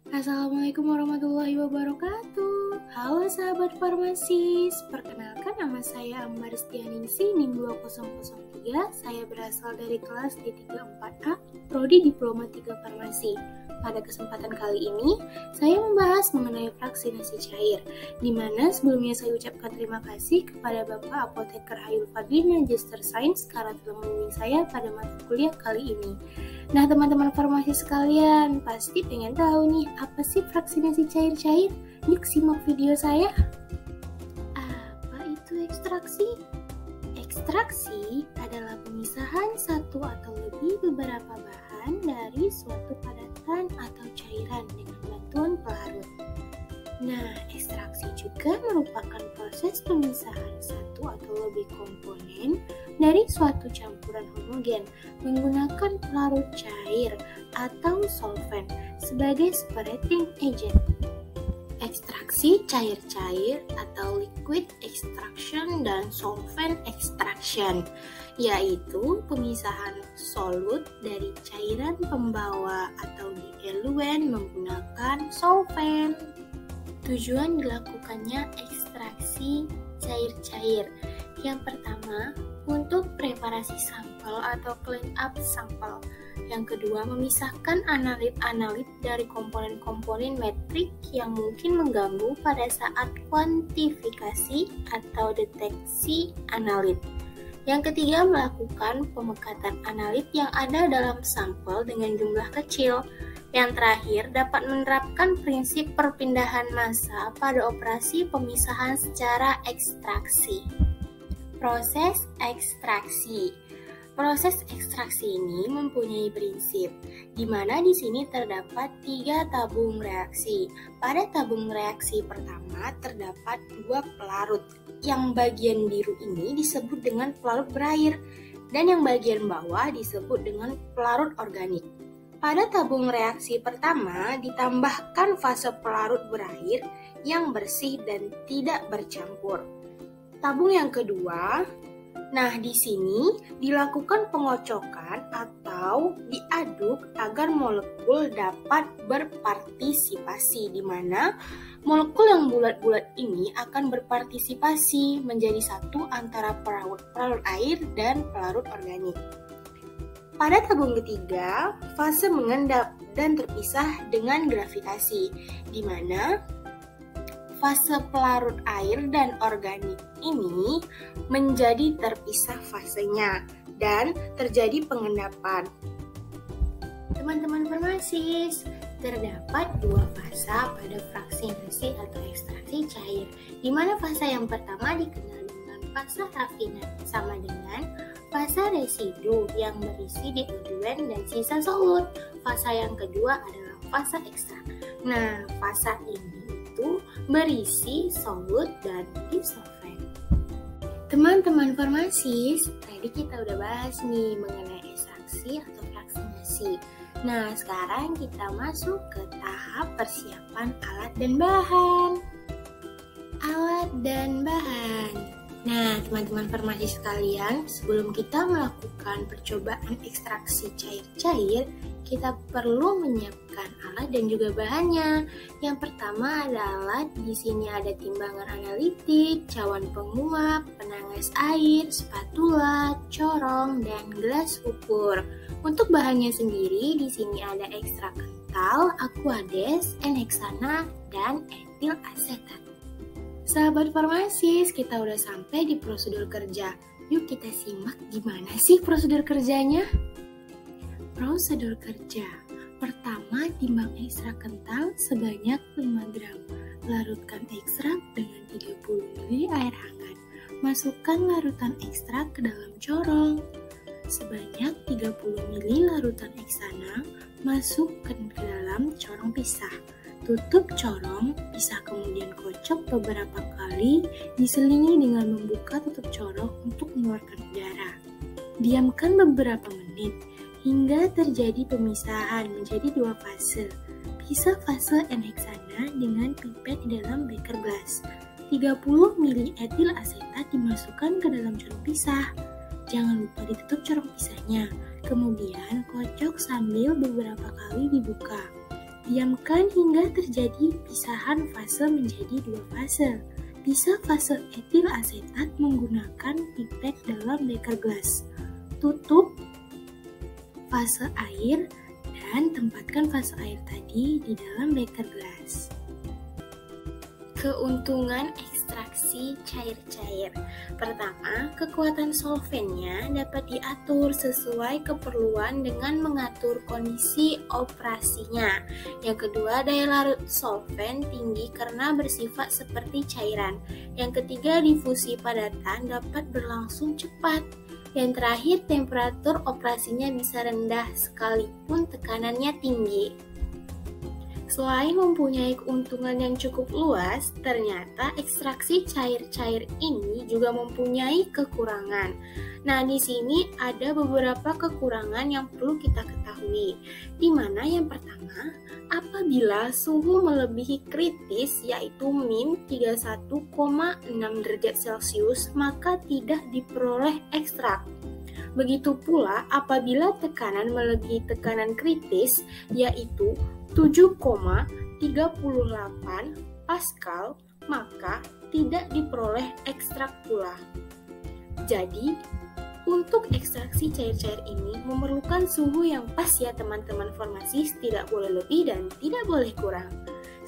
Assalamualaikum warahmatullahi wabarakatuh. Halo sahabat farmasis, perkenalkan nama saya Ammar Stianingsih NIM 2003. Saya berasal dari kelas D34A, Prodi Diploma 3 Farmasi. Pada kesempatan kali ini, saya membahas mengenai vaksinasi cair, di mana sebelumnya saya ucapkan terima kasih kepada Bapak Apoteker Hayul Fadli Magister Sains karena telah membimbing saya pada mata kuliah kali ini. Nah, teman-teman farmasi sekalian, pasti pengen tahu nih, apa sih vaksinasi cair-cair? Yuk simak video saya. Apa itu ekstraksi? Ekstraksi adalah pemisahan satu atau lebih beberapa bahan dari suatu padatan atau cairan dengan bantuan pelarut. Nah, ekstraksi juga merupakan proses pemisahan satu atau lebih komponen dari suatu campuran homogen menggunakan pelarut cair atau solvent sebagai separating agent. Ekstraksi cair-cair atau liquid extraction dan solvent extraction, yaitu pemisahan solut dari cairan pembawa atau dieluen menggunakan solvent. Tujuan dilakukannya ekstraksi cair-cair. Yang pertama, untuk preparasi sampel atau clean up sampel. Yang kedua, memisahkan analit-analit dari komponen-komponen metrik yang mungkin mengganggu pada saat kuantifikasi atau deteksi analit. Yang ketiga, melakukan pemekatan analit yang ada dalam sampel dengan jumlah kecil. Yang terakhir, dapat menerapkan prinsip perpindahan massa pada operasi pemisahan secara ekstraksi. Proses ekstraksi. Proses ekstraksi ini mempunyai prinsip, di mana di sini terdapat 3 tabung reaksi. Pada tabung reaksi pertama terdapat 2 pelarut. Yang bagian biru ini disebut dengan pelarut berair, dan yang bagian bawah disebut dengan pelarut organik. Pada tabung reaksi pertama ditambahkan fase pelarut berair yang bersih dan tidak bercampur. Tabung yang kedua, nah di sini dilakukan pengocokan atau diaduk agar molekul dapat berpartisipasi, di mana molekul yang bulat-bulat ini akan berpartisipasi menjadi satu antara pelarut air dan pelarut organik. Pada tabung ketiga, fase mengendap dan terpisah dengan gravitasi, di mana fase pelarut air dan organik ini menjadi terpisah fasenya dan terjadi pengendapan. Teman-teman farmasis, terdapat 2 fase pada vaksinasi atau ekstraksi cair, di mana fase yang pertama dikenal dengan fase rafinat, sama dengan fase residu yang berisi dieluen dan sisa solut. Fase yang kedua adalah fase ekstrak. Nah, fase ini itu berisi solut dan disolvent. Teman-teman farmasis, tadi kita udah bahas nih mengenai ekstraksi atau vaksinasi. Nah, sekarang kita masuk ke tahap persiapan alat dan bahan. Alat dan bahan. Nah, teman-teman farmasi sekalian, sebelum kita melakukan percobaan ekstraksi cair-cair, kita perlu menyiapkan alat dan juga bahannya. Yang pertama adalah di sini ada timbangan analitik, cawan penguap, penangas air, spatula, corong, dan gelas ukur. Untuk bahannya sendiri di sini ada ekstrak kental, aquades, enhexana, dan etil asetat. Sahabat farmasis, kita udah sampai di prosedur kerja. Yuk kita simak gimana sih prosedur kerjanya. Prosedur kerja. Pertama, timbang ekstrak kental sebanyak 5 gram. Larutkan ekstrak dengan 30 ml air hangat. Masukkan larutan ekstrak ke dalam corong. Sebanyak 30 ml larutan heksana masuk ke dalam corong pisah. Tutup corong, pisah kemudian kocok beberapa kali, diselingi dengan membuka tutup corong untuk mengeluarkan udara. Diamkan beberapa menit, hingga terjadi pemisahan menjadi 2 fase. Pisah fase enhexana dengan pipet di dalam beker glass. 30 ml etil asetat dimasukkan ke dalam corong pisah. Jangan lupa ditutup corong pisahnya. Kemudian kocok sambil beberapa kali dibuka. Diamkan hingga terjadi pisahan fase menjadi 2 fase. Bisa fase etil asetat menggunakan pipet dalam beker gelas. Tutup fase air dan tempatkan fase air tadi di dalam beker gelas. Keuntungan ekstraksi cair-cair. Pertama, kekuatan solvennya dapat diatur sesuai keperluan dengan mengatur kondisi operasinya. Yang kedua, daya larut solven tinggi karena bersifat seperti cairan. Yang ketiga, difusi padatan dapat berlangsung cepat. Yang terakhir, temperatur operasinya bisa rendah sekalipun tekanannya tinggi. Selain mempunyai keuntungan yang cukup luas, ternyata ekstraksi cair-cair ini juga mempunyai kekurangan. Nah, di sini ada beberapa kekurangan yang perlu kita ketahui. Di mana yang pertama, apabila suhu melebihi kritis yaitu min 31,6 derajat Celcius, maka tidak diperoleh ekstrak. Begitu pula apabila tekanan melebihi tekanan kritis yaitu 7,38 Pascal, maka tidak diperoleh ekstrak pula. Jadi, untuk ekstraksi cair-cair ini memerlukan suhu yang pas ya teman-teman farmasis, tidak boleh lebih dan tidak boleh kurang.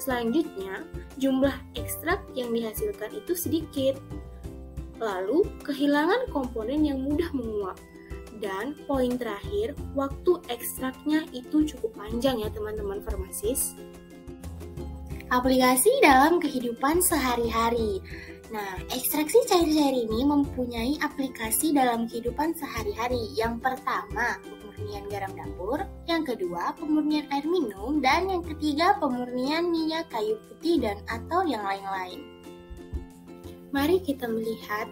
Selanjutnya, jumlah ekstrak yang dihasilkan itu sedikit. Lalu, kehilangan komponen yang mudah menguap. Dan poin terakhir, waktu ekstraknya itu cukup panjang ya teman-teman farmasis. Aplikasi dalam kehidupan sehari-hari. Nah, ekstraksi cair-cair ini mempunyai aplikasi dalam kehidupan sehari-hari. Yang pertama, pemurnian garam dapur. Yang kedua, pemurnian air minum. Dan yang ketiga, pemurnian minyak kayu putih dan atau yang lain-lain. Mari kita melihat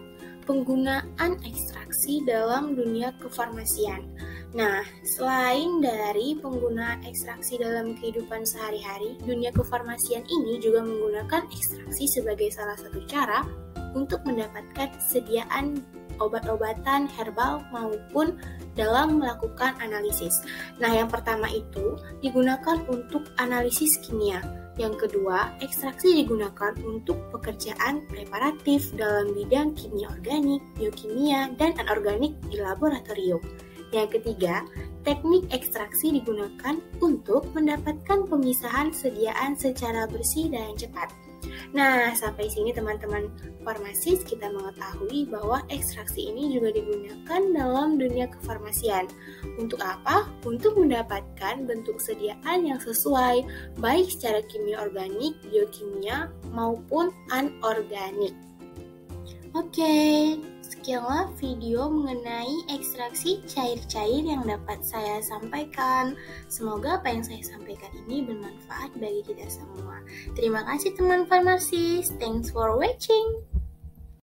penggunaan ekstraksi dalam dunia kefarmasian. Nah, selain dari penggunaan ekstraksi dalam kehidupan sehari-hari, dunia kefarmasian ini juga menggunakan ekstraksi sebagai salah satu cara untuk mendapatkan sediaan obat-obatan herbal maupun dalam melakukan analisis. Nah, yang pertama itu digunakan untuk analisis kimia. Yang kedua, ekstraksi digunakan untuk pekerjaan preparatif dalam bidang kimia organik, biokimia, dan anorganik di laboratorium. Yang ketiga, teknik ekstraksi digunakan untuk mendapatkan pemisahan sediaan secara bersih dan cepat. Nah, sampai sini teman-teman farmasis kita mengetahui bahwa ekstraksi ini juga digunakan dalam dunia kefarmasian. Untuk apa? Untuk mendapatkan bentuk sediaan yang sesuai, baik secara kimia organik, biokimia, maupun anorganik. Oke, sekianlah video mengenai ekstraksi cair-cair yang dapat saya sampaikan. Semoga apa yang saya sampaikan ini bermanfaat bagi kita semua. Terima kasih teman farmasis. Thanks for watching.